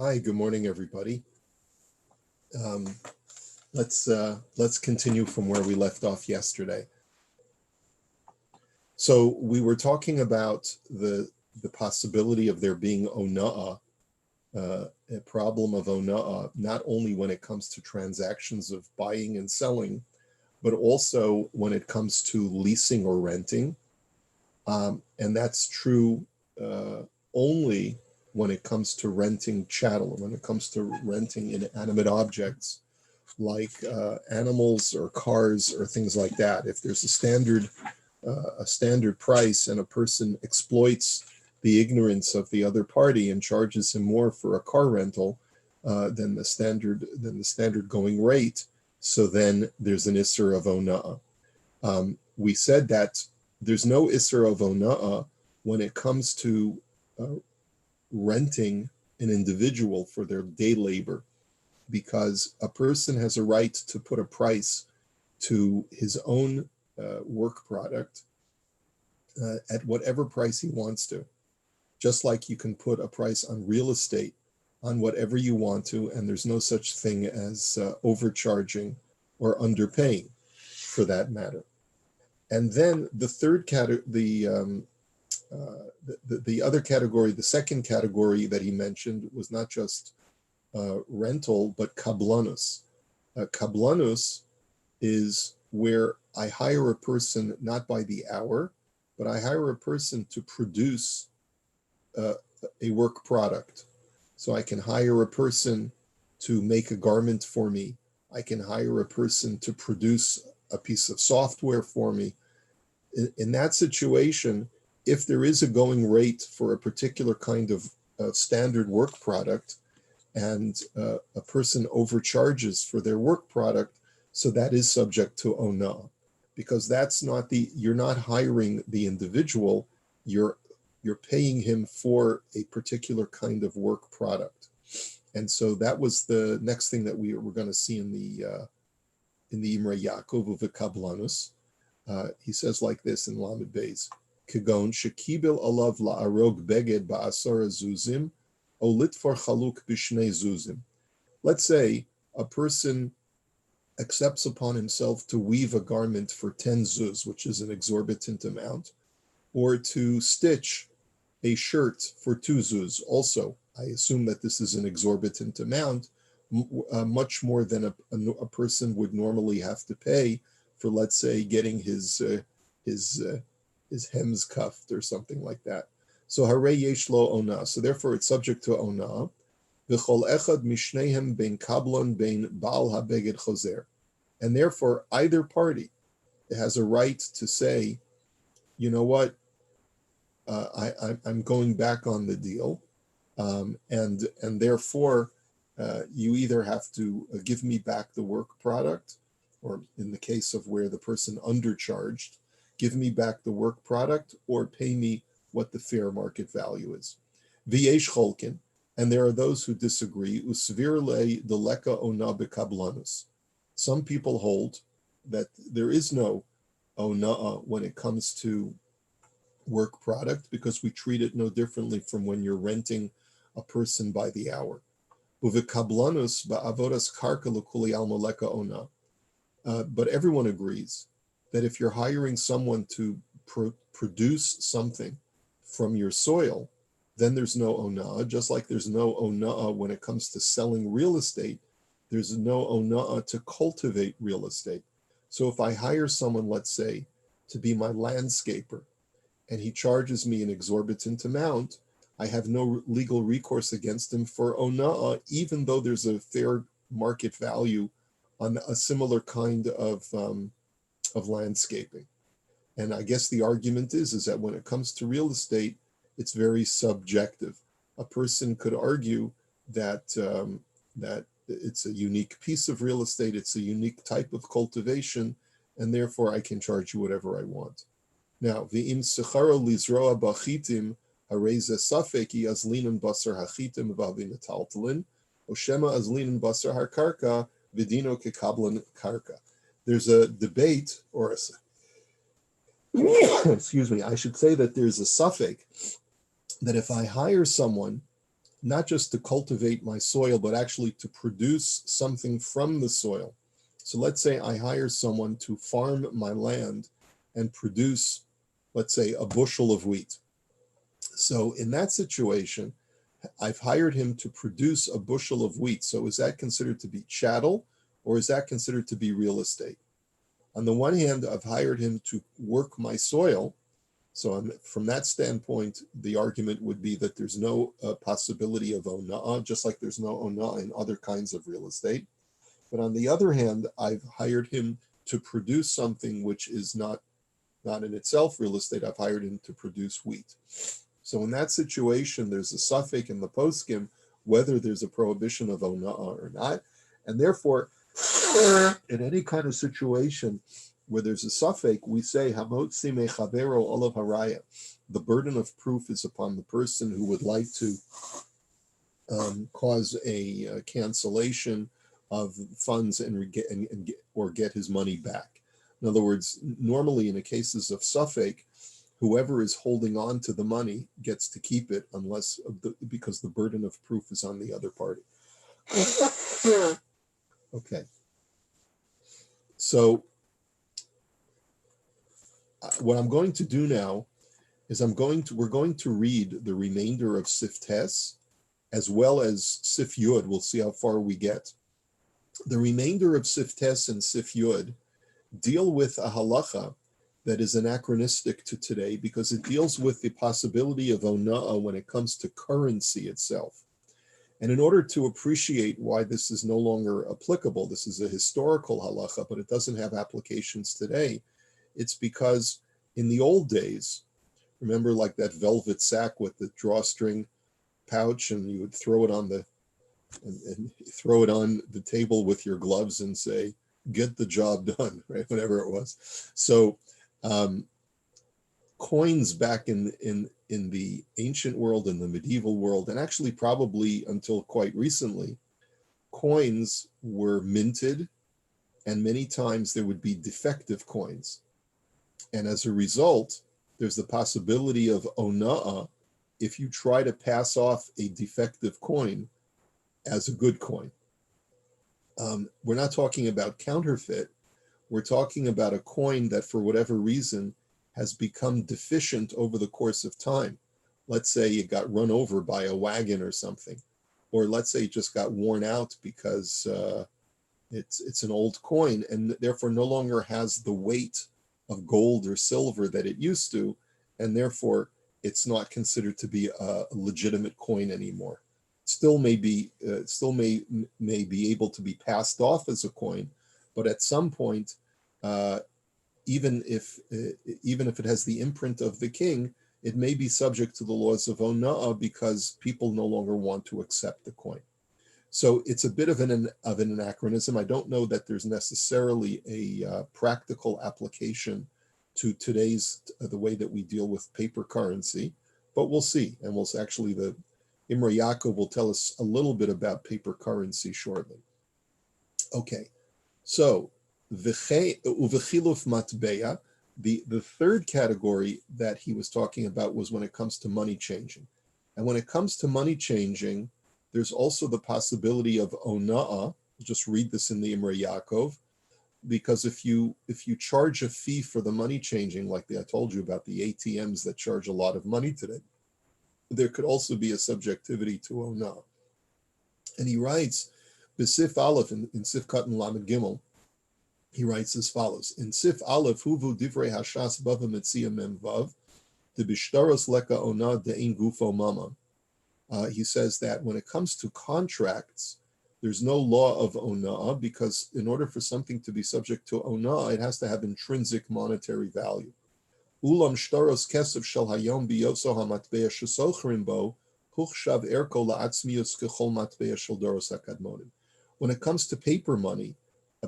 Hi, good morning, everybody. Um, let's continue from where we left off yesterday. So we were talking about the possibility of there being ona'ah, a problem of ona'ah, not only when it comes to transactions of buying and selling, but also when it comes to leasing or renting. And that's true only when it comes to renting chattel, when it comes to renting inanimate objects like animals or cars or things like that. If there's a standard price and a person exploits the ignorance of the other party and charges him more for a car rental than the standard going rate, so then there's an isser of ona'ah. We said that there's no isser of ona'ah when it comes to uh, renting an individual for their day labor, because a person has a right to put a price to his own work product at whatever price he wants to. Just like you can put a price on real estate on whatever you want to, and there's no such thing as overcharging or underpaying for that matter. And then the third category, the other category, the second category that he mentioned was not just rental, but kablanus. Kablanus is where I hire a person not by the hour, but I hire a person to produce uh, a work product. So I can hire a person to make a garment for me. I can hire a person to produce a piece of software for me. In that situation, if there is a going rate for a particular kind of standard work product, and a person overcharges for their work product, so that is subject to ona'ah, because you're not hiring the individual, you're paying him for a particular kind of work product. And so that was the next thing that we were going to see in the Imrei Yaakov of the Kablanus. He says like this in Lamed Beis, Kagon shekibel alav la'arog beged ba'asara zuzim o litfor chaluk b'shnei zuzim. Let's say a person accepts upon himself to weave a garment for 10 zuz, which is an exorbitant amount, or to stitch a shirt for 2 zuz. Also, I assume that this is an exorbitant amount, much more than a person would normally have to pay for, let's say, getting his hems cuffed or something like that. So harei yesh lo ona. So therefore, it's subject to ona. V'chol echad mishnehem bein kablon bein baal habeged chozer. And therefore, either party has a right to say, you know what, I'm going back on the deal, and therefore, you either have to give me back the work product, or in the case of where the person undercharged, give me back the work product or pay me what the fair market value is. V'yesh cholkin, and there are those who disagree. Usvir le deleka ona bekablanus. Some people hold that there is no ona'ah when it comes to work product, because we treat it no differently from when you're renting a person by the hour. Uvikablanus ba'avodas karka l'kuli al moleka ona. But everyone agrees that if you're hiring someone to produce something from your soil, then there's no ona'ah, just like there's no ona'ah when it comes to selling real estate. There's no ona'ah to cultivate real estate. So if I hire someone, let's say, to be my landscaper, and he charges me an exorbitant amount, I have no legal recourse against him for ona'ah, even though there's a fair market value on a similar kind of landscaping. And I guess the argument is that when it comes to real estate, it's very subjective. A person could argue that that it's a unique piece of real estate, it's a unique type of cultivation, and therefore I can charge you whatever I want. Now, v'im secharo lizroa bachitim hareza safeki azlinan basar hachitim v'avin taltalin, oshema azlinan basar harkarka vidino kekablan karka. There's a debate, or excuse me, I should say that there's a suffix that if I hire someone not just to cultivate my soil, but actually to produce something from the soil. So let's say I hire someone to farm my land and produce, let's say, a bushel of wheat. So in that situation, I've hired him to produce a bushel of wheat. So is that considered to be chattel, or is that considered to be real estate? On the one hand, I've hired him to work my soil. So from that standpoint, the argument would be that there's no possibility of ona'ah, just like there's no ona'ah in other kinds of real estate. But on the other hand, I've hired him to produce something which is not in itself real estate. I've hired him to produce wheat. So in that situation, there's a suffix in the poskim whether there's a prohibition of ona'ah or not. And therefore, in any kind of situation where there's a suffix, we say, Hamotzi mechavero olav haraya. The burden of proof is upon the person who would like to cause a cancellation of funds or get his money back. In other words, normally in the cases of suffix, whoever is holding on to the money gets to keep it because the burden of proof is on the other party. Okay. So what I'm going to do now is we're going to read the remainder of Sif Tes as well as Sif Yud. We'll see how far we get. The remainder of Sif Tes and Sif Yud deal with a halacha that is anachronistic to today because it deals with the possibility of ona'ah when it comes to currency itself. And in order to appreciate why this is no longer applicable, this is a historical halacha, but it doesn't have applications today. It's because in the old days, remember like that velvet sack with the drawstring pouch, and you would throw it on the table with your gloves and say, "Get the job done," right? Whatever it was. So coins back in the ancient world, in the medieval world, and actually probably until quite recently, coins were minted, and many times there would be defective coins. And as a result, there's the possibility of ona'ah if you try to pass off a defective coin as a good coin. We're not talking about counterfeit. We're talking about a coin that for whatever reason has become deficient over the course of time. Let's say it got run over by a wagon or something, or let's say it just got worn out because it's an old coin and therefore no longer has the weight of gold or silver that it used to, and therefore it's not considered to be a legitimate coin anymore. Still may be able to be passed off as a coin, but at some point, even if it has the imprint of the king, it may be subject to the laws of ona'ah because people no longer want to accept the coin. So it's a bit of an anachronism. I don't know that there's necessarily a practical application to today's the way that we deal with paper currency, but we'll see. And the Imrei Yaakov will tell us a little bit about paper currency shortly. Okay, so uvechiluf matbeya. The third category that he was talking about was when it comes to money changing. And when it comes to money changing, there's also the possibility of ona'ah. Just read this in the Imrei Yaakov, because if you charge a fee for the money changing, like I told you about the ATMs that charge a lot of money today, there could also be a subjectivity to ona'ah. And he writes, B'sif Aleph in Sif Katan Lamed Gimel, he writes as follows: in Sif Aleph, Huvu Divrei Hashas Bava Metzia Mem Vav, the Bishtaros Leka Ona De'in Gufo Mama. He says that when it comes to contracts, there's no law of ona'ah because in order for something to be subject to ona'ah, it has to have intrinsic monetary value. Ulam shtaros kesef shel hayom biyoso hamatbeya shesochrim bo huchshav erko la'atzmius kechol matbeya shel doros hakadmonim. When it comes to paper money, a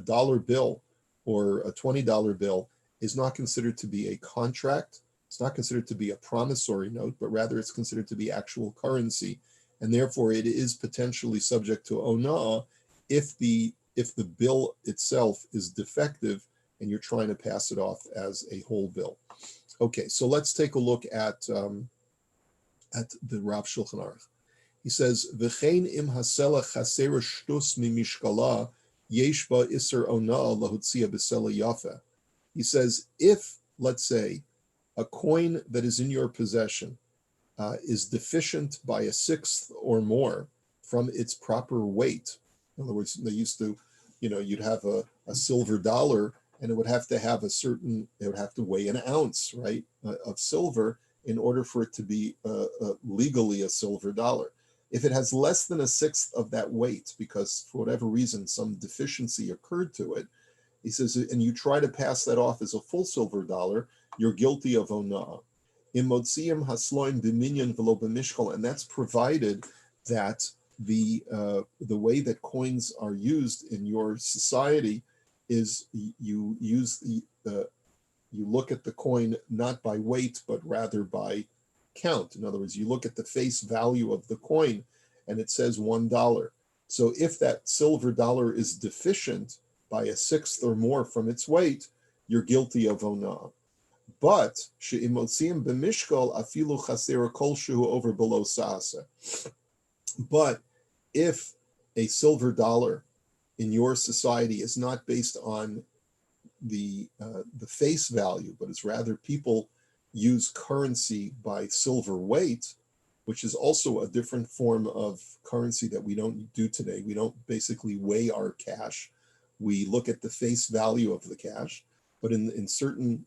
dollar bill or a $20 bill is not considered to be a contract. It's not considered to be a promissory note, but rather it's considered to be actual currency, and therefore it is potentially subject to ona'ah if the bill itself is defective and you're trying to pass it off as a whole bill. Okay, so let's take a look at at the Rav Shulchan Aruch. He says, "V'chein im hasela chasera shtus mimishkala yesh ba iser ona lahutzia b'sela yafa." He says, if, let's say, a coin that is in your possession is deficient by a sixth or more from its proper weight. In other words, they used to, you'd have a silver dollar, and it would have to have it would have to weigh an ounce, right, of silver in order for it to be legally a silver dollar. If it has less than a sixth of that weight, because for whatever reason some deficiency occurred to it, he says, and you try to pass that off as a full silver dollar, you're guilty of onah. Imotziim hasloim b'minyan v'lo b'mishkal, and that's provided that the way that coins are used in your society is you look at the coin not by weight but rather by count. In other words, you look at the face value of the coin, and it says $1. So if that silver dollar is deficient by a sixth or more from its weight, you're guilty of onah. But she'imotziim b'mishkal afilu chasera kolshu over below sa'asa. But if a silver dollar in your society is not based on the face value, but is rather people use currency by silver weight, which is also a different form of currency that we don't do today. We don't basically weigh our cash. We look at the face value of the cash. But in certain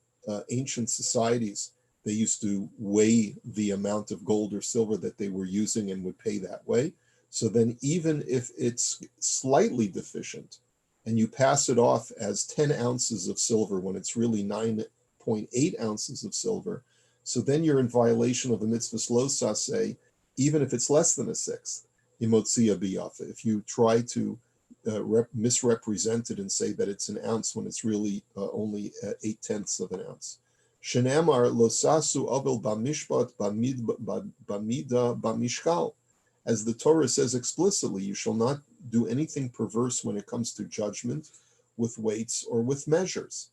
ancient societies, they used to weigh the amount of gold or silver that they were using and would pay that way. So then even if it's slightly deficient and you pass it off as 10 ounces of silver when it's really 9.8 ounces of silver, so then you're in violation of the mitzvah lo saseh, even if it's less than a sixth, imotzia biyafa. If you try to misrepresent it and say that it's an ounce when it's really only 8/10 of an ounce. Shenamar losasu abel b'mishpat b'mida b'mishkal. As the Torah says explicitly, you shall not do anything perverse when it comes to judgment with weights or with measures.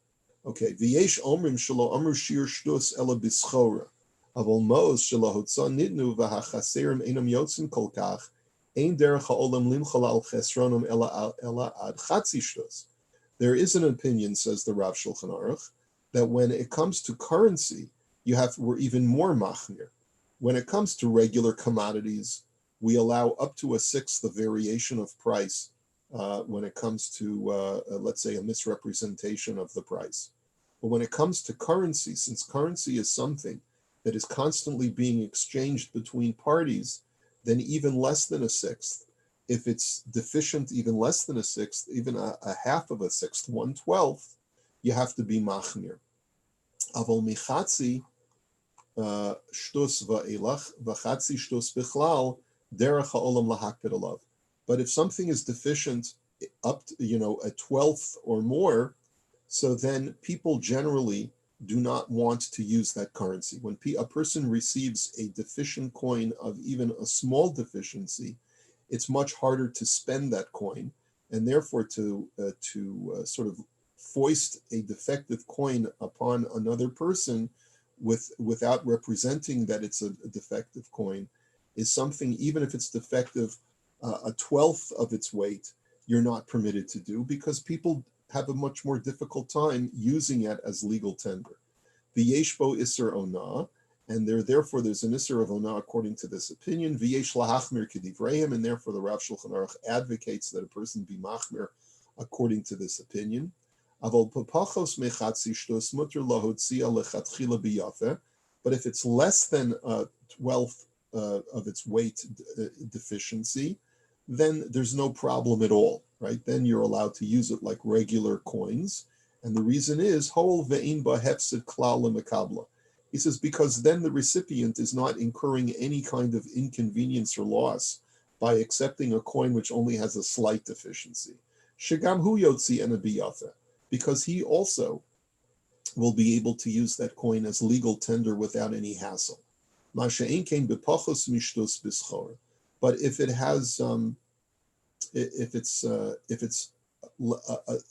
Okay, v'yesh omrim shelo amru shir shtus ela bischora, aval moz shelo hotza nidnu v'hachaserim einam yotzin kol kach, ein derech ha'olam limchol al chesronim ela ad chatzi shtus. There is an opinion, says the Rav Shulchan Aruch, that when it comes to currency, we're even more machmir. When it comes to regular commodities, we allow up to a sixth of variation of price when it comes to, let's say, a misrepresentation of the price. But when it comes to currency, since currency is something that is constantly being exchanged between parties, then even less than a sixth, if it's deficient even less than a sixth, even a half of a sixth, 1/12, you have to be machmir. Avol michatzi shtus va'elach v'chatzi shtus bichlal derech ha'olam lahakpid alav. But if something is deficient up to, a 12th or more, so then people generally do not want to use that currency. When a person receives a deficient coin of even a small deficiency, it's much harder to spend that coin, and therefore to sort of foist a defective coin upon another person without representing that it's a defective coin is something, even if it's defective a 12th of its weight, you're not permitted to do, because people have a much more difficult time using it as legal tender. V'yesh bo iser ona, and therefore there's an iser of ona according to this opinion. V'yesh lahachmir kedivrehim, and therefore the Rav Shulchan Aruch advocates that a person be machmir according to this opinion. Avol papachos mechatzi shtos muter lahotzia lechatchila biyafe, but if it's less than a 12th of its weight deficiency, then there's no problem at all, right? Then you're allowed to use it like regular coins. And the reason is, hol ve'in ba hefsid klal lemekabla. He says, because then the recipient is not incurring any kind of inconvenience or loss by accepting a coin which only has a slight deficiency. Shegam hu yotzi ena biyafe, because he also will be able to use that coin as legal tender without any hassle. But if it has, if it's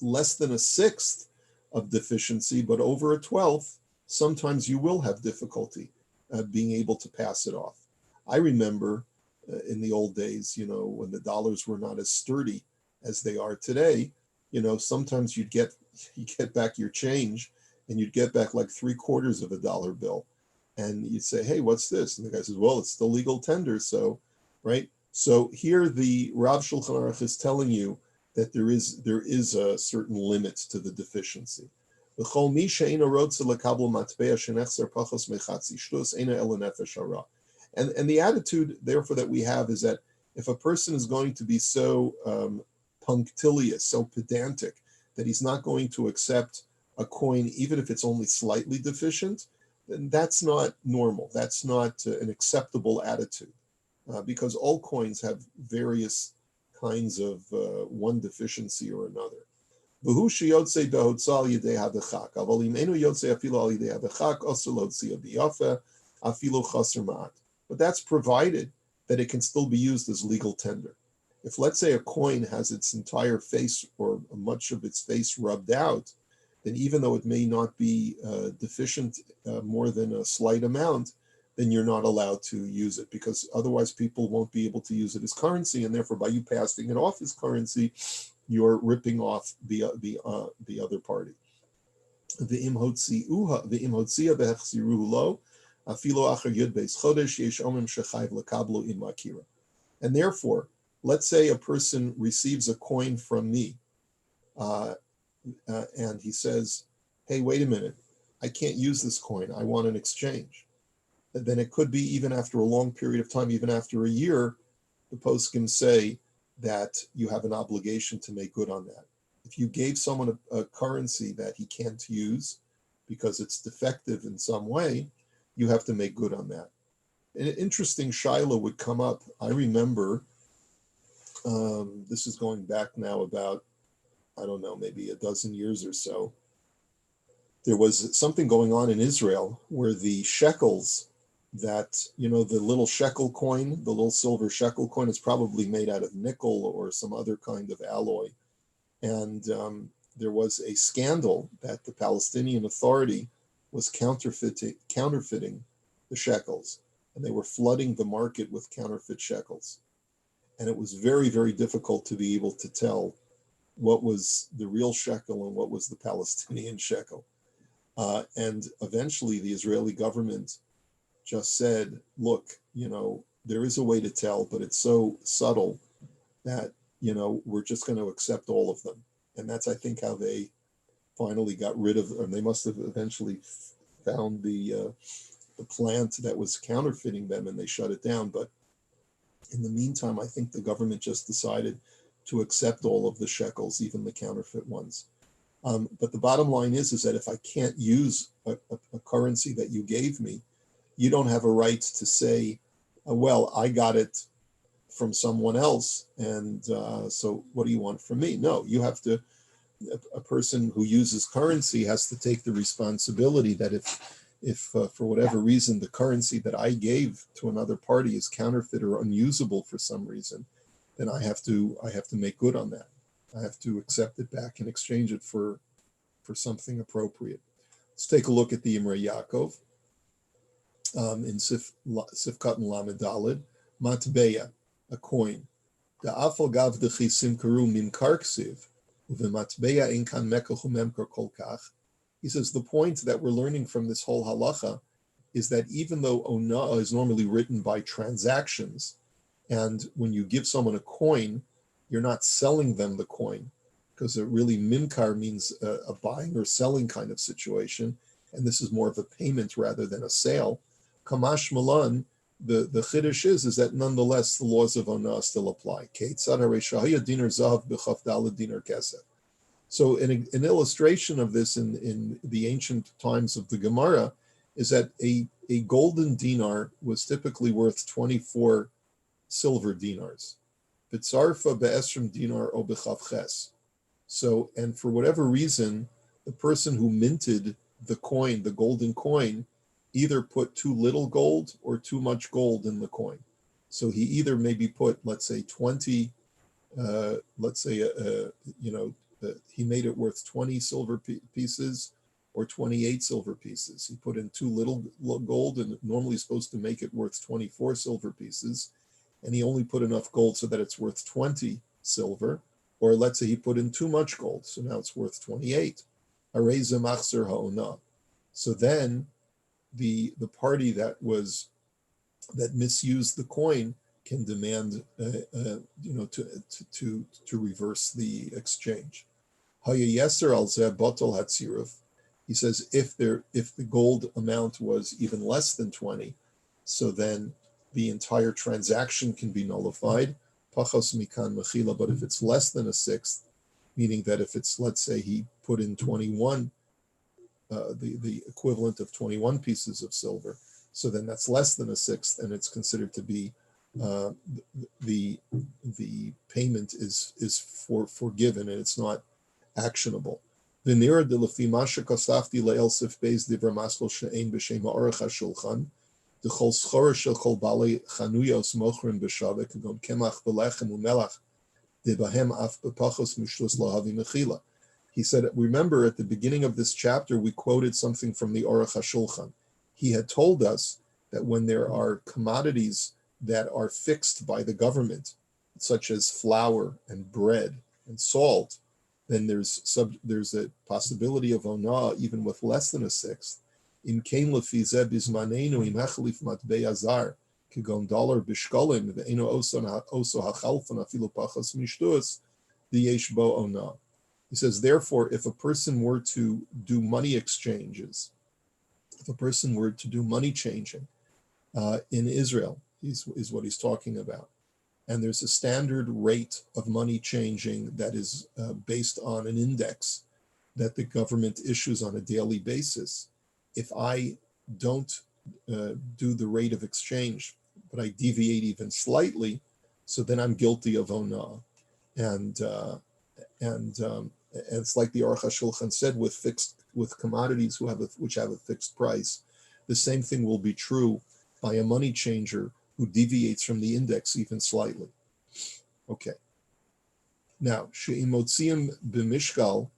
less than a sixth of deficiency, but over a 12th, sometimes you will have difficulty being able to pass it off. I remember in the old days, when the dollars were not as sturdy as they are today, sometimes you get back your change, and you'd get back like three-quarters of a dollar bill. And you'd say, hey, what's this? And the guy says, well, it's still legal tender. So, right. So here the Rav Shulchan Aruch is telling you that there is a certain limit to the deficiency. And the attitude, therefore, that we have is that if a person is going to be so punctilious, so pedantic, that he's not going to accept a coin, even if it's only slightly deficient, then that's not normal. That's not an acceptable attitude, because all coins have various kinds of one deficiency or another. But that's provided that it can still be used as legal tender. If, let's say, a coin has its entire face or much of its face rubbed out, then even though it may not be deficient more than a slight amount, then you're not allowed to use it, because otherwise people won't be able to use it as currency, and therefore by you passing it off as currency, you're ripping off the other party. And therefore, let's say a person receives a coin from me, and he says, hey, wait a minute, I can't use this coin, I want an exchange. And then it could be even after a long period of time, even after a year, the poskim say that you have an obligation to make good on that. If you gave someone a currency that he can't use because it's defective in some way, you have to make good on that. An interesting shaila would come up. I remember, this is going back now about, I don't know, maybe a dozen years or so. There was something going on in Israel where the shekels that, the little shekel coin, the little silver shekel coin, is probably made out of nickel or some other kind of alloy. And there was a scandal that the Palestinian Authority was counterfeiting the shekels, and they were flooding the market with counterfeit shekels. And it was very, very difficult to be able to tell what was the real shekel and what was the Palestinian shekel. And eventually the Israeli government just said, look, there is a way to tell, but it's so subtle that, we're just going to accept all of them. And that's, I think, how they finally got rid of, and they must have eventually found the plant that was counterfeiting them, and they shut it down. But in the meantime, I think the government just decided to accept all of the shekels, even the counterfeit ones. But the bottom line is that if I can't use a currency that you gave me, you don't have a right to say, well, I got it from someone else, and so what do you want from me? No, you have to, a person who uses currency has to take the responsibility that if for whatever reason the currency that I gave to another party is counterfeit or unusable for some reason, then I have to make good on that. I have to accept it back and exchange it for something appropriate. Let's take a look at the Imrei Yaakov in Sifkat and Lamed Daled. Matbeya, a coin. The afal gav dechisim karu mimkar ksiv, uvematbeya inkan mekach umemkar kolkach. He says the point that we're learning from this whole halacha is that even though ona'ah is normally written by transactions, and when you give someone a coin, you're not selling them the coin, because it really mimkar means a buying or selling kind of situation, and this is more of a payment rather than a sale. Kamash Malan, the chiddush is that nonetheless the laws of ona'ah still apply. So an illustration of this in the ancient times of the Gemara is that a golden dinar was typically worth 24 silver dinars. B'tzarfa be'esrim dinar o b'chavches. So, and for whatever reason, the person who minted the coin, the golden coin, either put too little gold or too much gold in the coin. So he either maybe put, let's say, 20, he made it worth 20 silver pieces, or 28 silver pieces. He put in too little gold, and normally supposed to make it worth 24 silver pieces, and he only put enough gold so that it's worth 20 silver. Or let's say he put in too much gold, so now it's worth 28. So then the party that misused the coin can demand to reverse the exchange. He says if the gold amount was even less than 20, so then the entire transaction can be nullified. Pachos mikan mechila, but if it's less than a sixth, meaning that if it's, let's say he put in 21, the equivalent of 21 pieces of silver, so then that's less than a sixth, and it's considered to be the payment is forgiven, and it's not actionable. V'nira de lefi masha kosafti le'el sif beis divrei maslo she'ein b'shem ha'orach ha'shulchan d'chol schora shel kol balei chanuyos mochrim b'shaveh k'gon kemach v'lechem u'melach debahem af b'pachos mishlus lahavi mechila. He said, remember at the beginning of this chapter, we quoted something from the Orach HaShulchan. He had told us that when there are commodities that are fixed by the government, such as flour and bread and salt, then there's a possibility of onah even with less than a sixth. In kain lefi zeh bizmanenu im hechalif matbei azar kegon dollar bishkolim ve'eno oso hachalfon afilu pachas mishtus v'yesh bo onah. He says, therefore, if a person were to do money exchanges, if a person were to do money changing in Israel, is what he's talking about. And there's a standard rate of money changing that is based on an index that the government issues on a daily basis. If I don't do the rate of exchange, but I deviate even slightly, so then I'm guilty of onah. And it's like the Aruch HaShulchan said with commodities which have a fixed price. The same thing will be true by a money changer who deviates from the index even slightly. Okay. Now, she'imotziim b'mishkal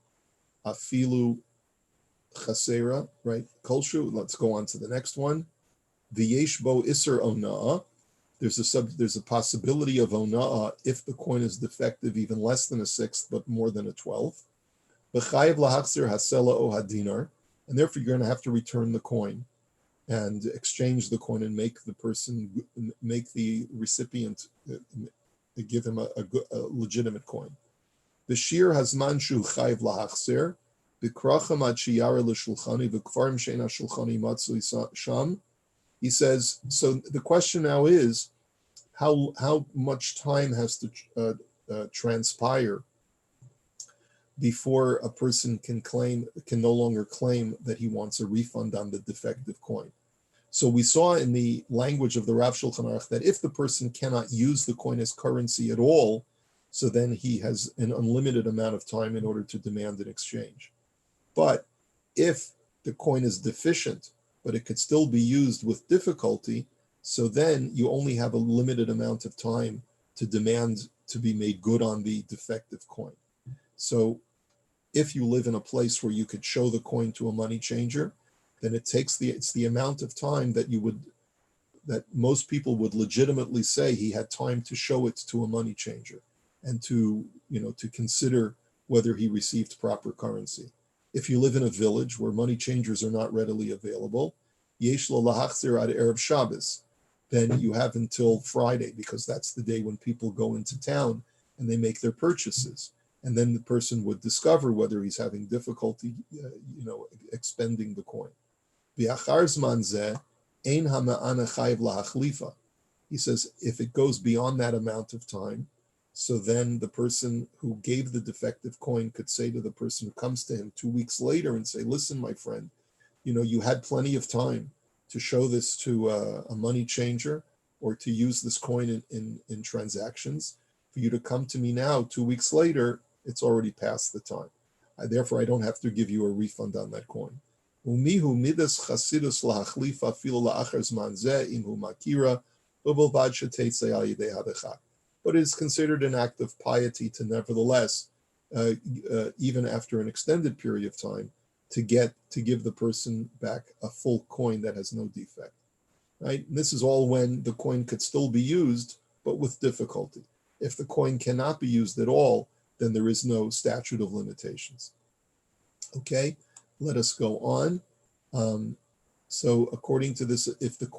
afilu chasera, right? Kolshu. Let's go on to the next one. V'yesh bo iser ona'ah. There's a possibility of ona'ah if the coin is defective, even less than a sixth, but more than a 12th. B'chayev lahachzir hasela o hadinar, and therefore you're going to have to return the coin and exchange the coin and make the recipient give him a legitimate coin. B'shir hazman shu chayev lahachzir b'kracham ad shiyara l'shulchani v'kfarim she'ena shulchani matzui sham. He says, so the question now is, how much time has to transpire before a person can no longer claim that he wants a refund on the defective coin? So we saw in the language of the Rav Shulchan Aruch that if the person cannot use the coin as currency at all, so then he has an unlimited amount of time in order to demand an exchange. But if the coin is deficient, but it could still be used with difficulty, so then you only have a limited amount of time to demand to be made good on the defective coin. So if you live in a place where you could show the coin to a money changer, then it's the amount of time that most people would legitimately say he had time to show it to a money changer and to consider whether he received proper currency. If you live in a village where money changers are not readily available, yesh lo lahachzir ad erev Shabbos, then you have until Friday, because that's the day when people go into town and they make their purchases. And then the person would discover whether he's having difficulty, expending the coin. V'achar zman zeh ein hama'ana chayiv lahachlifa. He says, if it goes beyond that amount of time, so then the person who gave the defective coin could say to the person who comes to him 2 weeks later and say, listen, my friend, you had plenty of time to show this to a money changer or to use this coin in transactions. For you to come to me now 2 weeks later, it's already past the time. Therefore, I don't have to give you a refund on that coin. Umihu midas chasidus lahachlifa filo la'achar zman zeh imhu makira u'belvad shetetzei al yidei hadechak. But it is considered an act of piety to nevertheless, even after an extended period of time, to give the person back a full coin that has no defect, right? And this is all when the coin could still be used, but with difficulty. If the coin cannot be used at all, then there is no statute of limitations. Okay, let us go on. So according to this, if it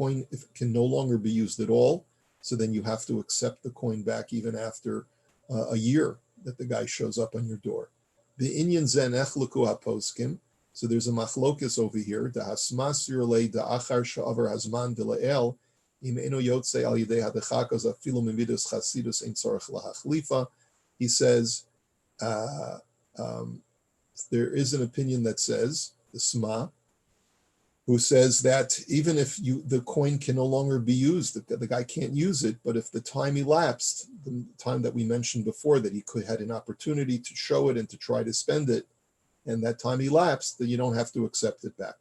can no longer be used at all, so then you have to accept the coin back even after a year that the guy shows up on your door. The inyan zen echluku haposkim. So there's a machlokis over here. Da hasmas yurlei da achar sha'avar hazman dila'el im eno yotze al yidei hadechakos afilu mimidus chasidus ein tzarich lahachlifa. He says there is an opinion that says the Sma, who says that even if the coin can no longer be used, that the guy can't use it, but if the time elapsed, the time that we mentioned before, that he had an opportunity to show it and to try to spend it, and that time elapsed, then you don't have to accept it back.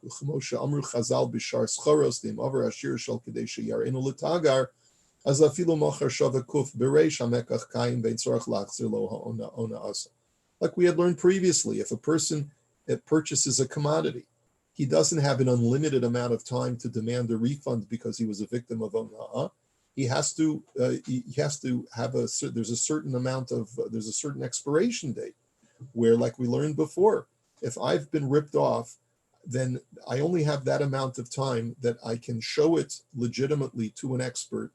Like we had learned previously, if a person purchases a commodity, he doesn't have an unlimited amount of time to demand a refund because he was a victim of ona'ah. He has to have there's a certain expiration date where, like we learned before, if I've been ripped off, then I only have that amount of time that I can show it legitimately to an expert,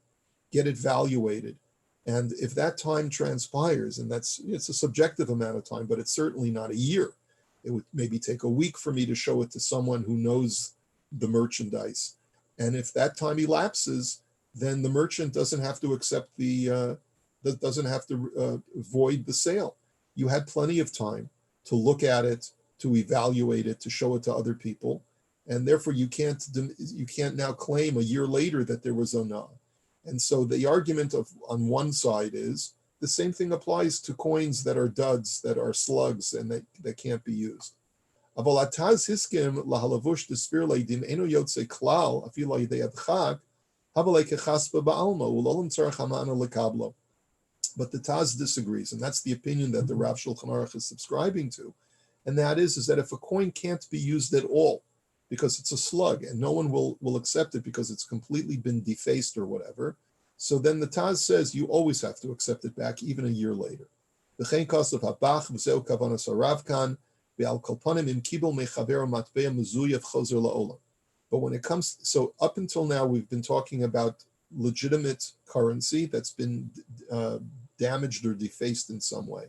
get it valuated. And if that time transpires, and it's a subjective amount of time, but it's certainly not a year. It would maybe take a week for me to show it to someone who knows the merchandise. And if that time elapses, then the merchant doesn't have to accept doesn't have to void the sale. You had plenty of time to look at it, to evaluate it, to show it to other people. And therefore you can't now claim a year later that there was ona'ah. And so the argument on one side is the same thing applies to coins that are duds, that are slugs, and that can't be used. But the Taz disagrees, and that's the opinion that the Rav Shulchan Aruch is subscribing to, and that is that if a coin can't be used at all because it's a slug and no one will accept it because it's completely been defaced or whatever, so then the Taz says you always have to accept it back even a year later. But when it comes, so up until now we've been talking about legitimate currency that's been damaged or defaced in some way.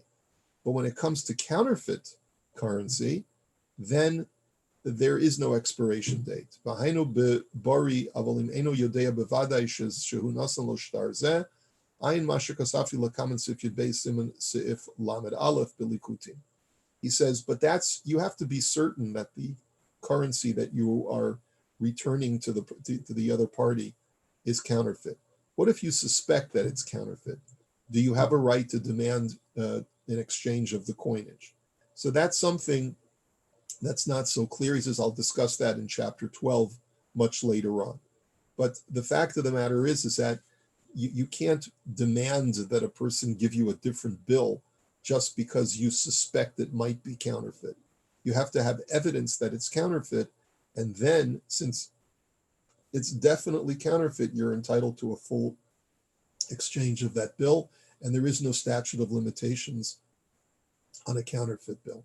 But when it comes to counterfeit currency, then there is no expiration date. He says, but you have to be certain that the currency that you are returning to the other party is counterfeit. What if you suspect that it's counterfeit? Do you have a right to demand an exchange of the coinage? So that's something that's not so clear. He says, I'll discuss that in chapter 12 much later on. But the fact of the matter is that you can't demand that a person give you a different bill just because you suspect it might be counterfeit. You have to have evidence that it's counterfeit. And then, since it's definitely counterfeit, you're entitled to a full exchange of that bill. And there is no statute of limitations on a counterfeit bill.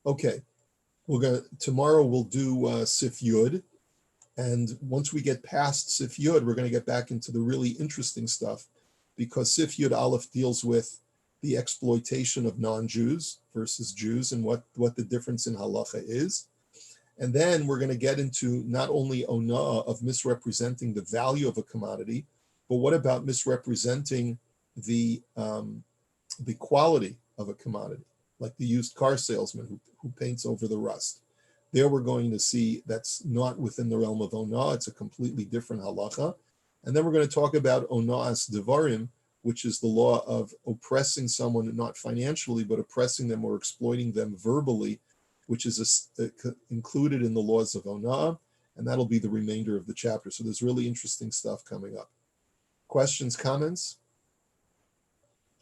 Okay. Tomorrow we'll do Sif Yud, and once we get past Sif Yud, we're going to get back into the really interesting stuff, because Sif Yud Aleph deals with the exploitation of non-Jews versus Jews and what the difference in halacha is. And then we're going to get into not only ona'ah of misrepresenting the value of a commodity, but what about misrepresenting the quality of a commodity, like the used car salesman who paints over the rust. There we're going to see that's not within the realm of ona'ah. It's a completely different halacha. And then we're going to talk about ona'as devarim, which is the law of oppressing someone, not financially, but oppressing them or exploiting them verbally, which is included in the laws of ona'ah. And that'll be the remainder of the chapter. So there's really interesting stuff coming up. Questions, comments?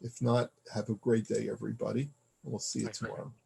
If not, have a great day, everybody. We'll see you tomorrow.